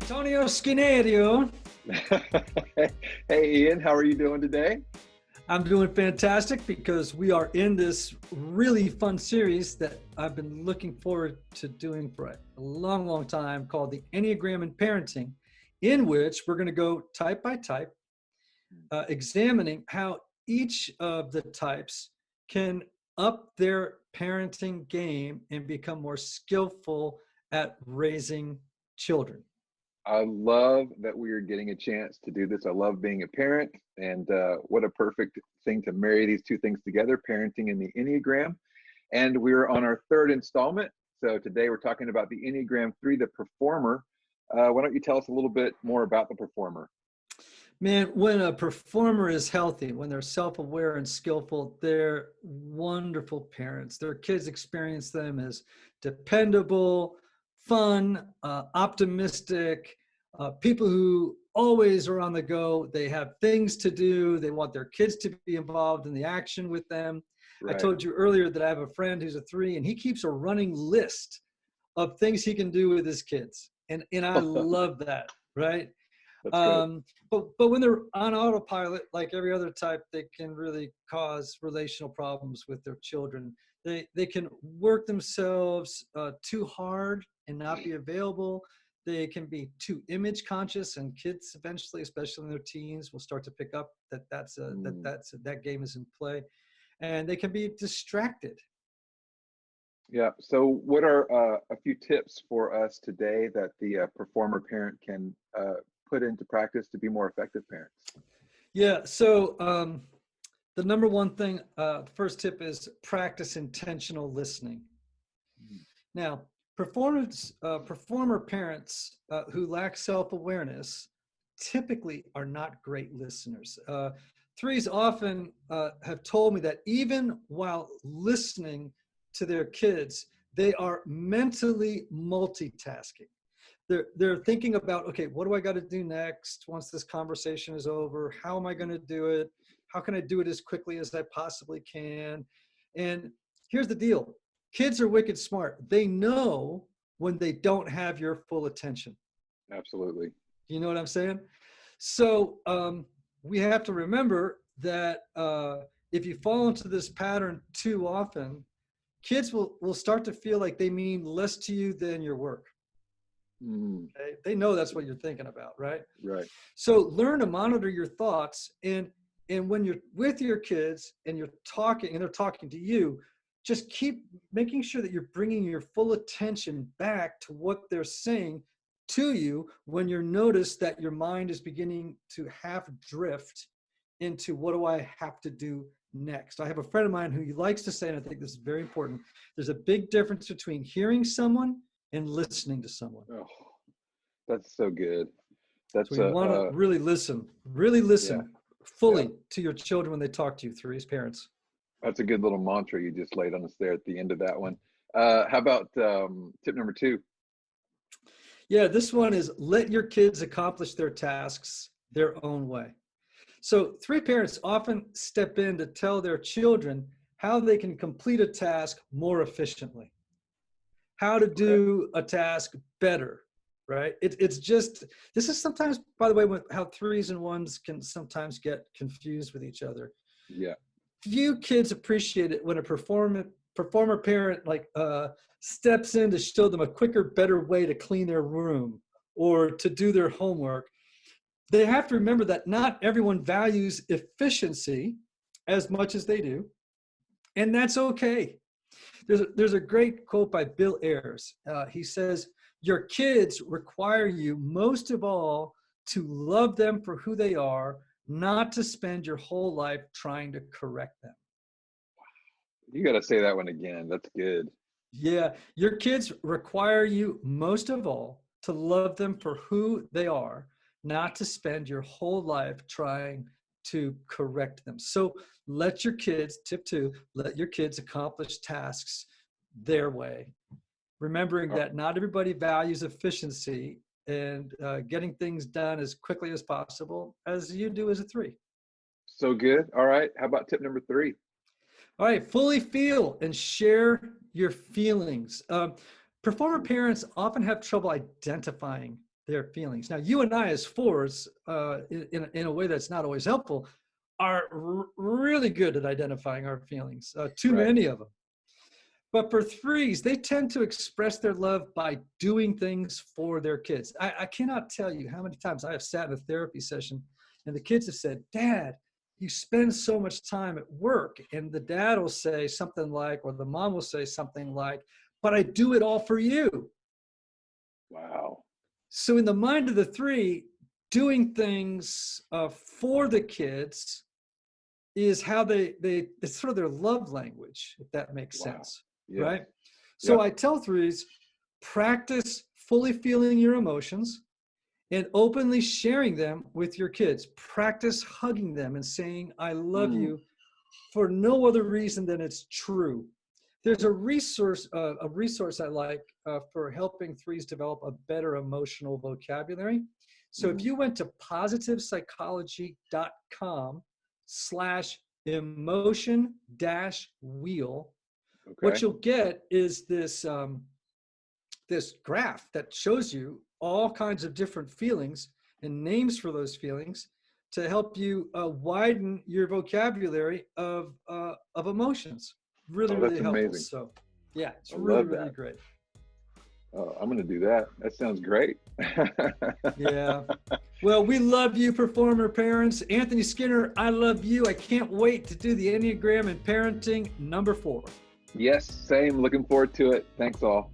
Antonio Scenario. Hey Ian, how are you doing today? I'm doing fantastic because we are in this really fun series that I've been looking forward to doing for a long, long time called the Enneagram and Parenting, in which we're going to go type by type, examining how each of the types can up their parenting game and become more skillful at raising children. I love that we are getting a chance to do this. I love being a parent, and what a perfect thing to marry these two things together, parenting and the Enneagram. And we're on our third installment. So today we're talking about the Enneagram 3, the performer. Why don't you tell us a little bit more about the performer? Man, when a performer is healthy, when they're self-aware and skillful, they're wonderful parents. Their kids experience them as dependable, fun, optimistic, people who always are on the go. They have things to do. They want their kids to be involved in the action with them. I Right. told you earlier that I have a friend who's a 3, and he keeps a running list of things he can do with his kids. And I love that, right? That's great. But when they're on autopilot, like every other type, they can really cause relational problems with their children. They can work themselves too hard and not be available. They can be too image conscious, and kids eventually, especially in their teens, will start to pick up that Mm, that game is in play, and they can be distracted. yeah. So, what are a few tips for us today that the performer parent can put into practice to be more effective parents? Yeah. So the number one thing, the first tip is practice intentional listening. Mm, Now, performer parents who lack self-awareness typically are not great listeners. Threes often have told me that even while listening to their kids, they are mentally multitasking. They're thinking about, okay, what do I got to do next once this conversation is over? How am I going to do it? How can I do it as quickly as I possibly can? And here's the deal: kids are wicked smart. They know when they don't have your full attention. absolutely. You know what I'm saying? So we have to remember that if you fall into this pattern too often, kids will start to feel like they mean less to you than your work. Mm, Okay? They know that's what you're thinking about, right? right. So learn to monitor your thoughts, and when you're with your kids and you're talking and they're talking to you, just keep making sure that you're bringing your full attention back to what they're saying to you when you notice that your mind is beginning to half drift into what do I have to do next. I have a friend of mine who likes to say, and I think this is very important, there's a big difference between hearing someone and listening to someone. Oh, that's so good. So That's you want to really yeah, listen yeah. fully to your children when they talk to you through as parents. That's a good little mantra you just laid on us there at the end of that one. How about tip number 2? Yeah, this one is let your kids accomplish their tasks their own way. So 3 parents often step in to tell their children how they can complete a task more efficiently, how to Okay. do a task better, right? It's just, this is sometimes, by the way, how 3s and 1s can sometimes get confused with each other. Yeah. Few kids appreciate it when a performer parent steps in to show them a quicker, better way to clean their room or to do their homework. They have to remember that not everyone values efficiency as much as they do, and that's okay. There's a great quote by Bill Ayers. He says, "Your kids require you most of all to love them for who they are, not to spend your whole life trying to correct them." You got to say that one again. That's good. Yeah, your kids require you most of all to love them for who they are, not to spend your whole life trying to correct them. So let your kids, tip 2, let your kids accomplish tasks their way, remembering Oh, that not everybody values efficiency and getting things done as quickly as possible as you do as a 3. so good. All right. How about tip number 3? All right, fully feel and share your feelings. Performer parents often have trouble identifying their feelings. Now, you and I as fours, in a way that's not always helpful, are really good at identifying our feelings, too Right. many of them. But for threes, they tend to express their love by doing things for their kids. I cannot tell you how many times I have sat in a therapy session and the kids have said, Dad, you spend so much time at work. And the dad will say something like, or the mom will say something like, but I do it all for you. Wow. So in the mind of the three, doing things for the kids is how it's sort of their love language, if that makes sense. Yes. Right? So Yep. I tell threes, practice fully feeling your emotions and openly sharing them with your kids. Practice hugging them and saying, I love you, for no other reason than it's true. There's a resource I like for helping threes develop a better emotional vocabulary. So if you went to positivepsychology.com/emotion-wheel, what you'll get is this graph that shows you all kinds of different feelings and names for those feelings to help you widen your vocabulary of emotions. Really, really helpful. Amazing. So, yeah, it's I really, love really that. great. Oh, I'm going to do that. That sounds great. Yeah. Well, we love you, performer parents. Anthony Skinner, I love you. I can't wait to do the Enneagram and parenting number 4. Yes, same. Looking forward to it. Thanks all.